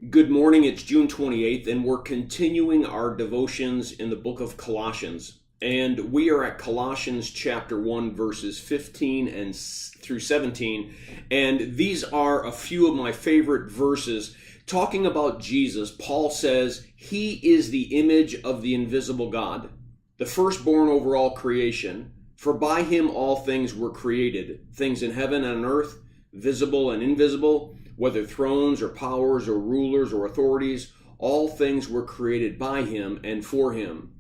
Good morning. It's June 28th, and we're continuing our devotions in the book of Colossians. And we are at Colossians chapter 1, verses 15 and through 17. And these are a few of my favorite verses. Talking about Jesus, Paul says, He is the image of the invisible God, the firstborn over all creation. For by Him all things were created, things in heaven and on earth, visible and invisible, whether thrones or powers or rulers or authorities, all things were created by Him and for Him.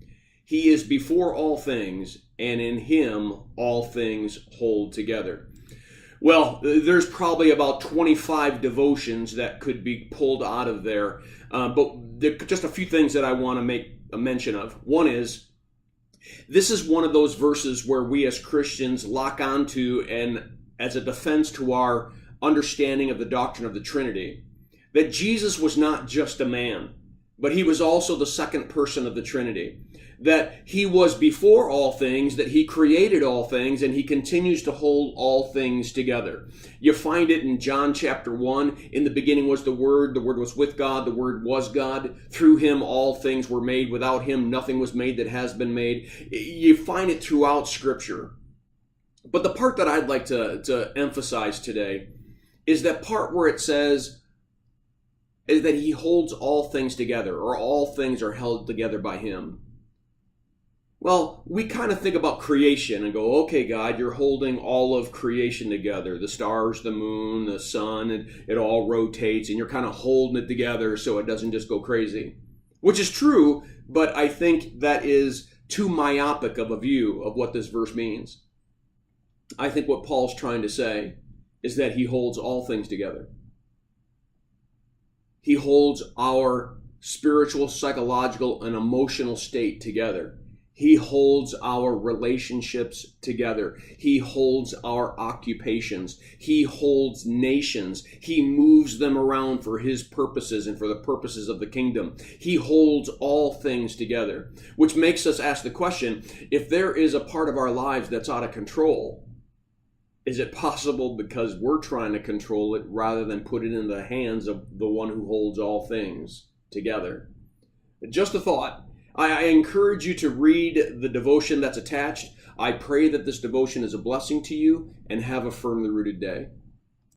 He is before all things, and in Him all things hold together. Well, there's probably about 25 devotions that could be pulled out of there, but there are just a few things that I want to make a mention of. One is, this is one of those verses where we as Christians lock onto, and as a defense to our understanding of the doctrine of the Trinity, that Jesus was not just a man, but He was also the second person of the Trinity, that He was before all things, that He created all things, and He continues to hold all things together. You find it in John chapter 1, in the beginning was the Word was with God, the Word was God, through Him all things were made, without Him nothing was made that has been made. You find it throughout Scripture. But the part that I'd like to emphasize today is that part where it says is that He holds all things together, or all things are held together by Him. Well, we kind of think about creation and go, okay, God, you're holding all of creation together. The stars, the moon, the sun, and it all rotates, and you're kind of holding it together so it doesn't just go crazy. Which is true, but I think that is too myopic of a view of what this verse means. I think what Paul's trying to say is that He holds all things together. He holds our spiritual, psychological, and emotional state together. He holds our relationships together. He holds our occupations. He holds nations. He moves them around for His purposes and for the purposes of the kingdom. He holds all things together, which makes us ask the question, if there is a part of our lives that's out of control, is it possible because we're trying to control it rather than put it in the hands of the one who holds all things together? Just a thought. I encourage you to read the devotion that's attached. I pray that this devotion is a blessing to you, and have a firmly rooted day.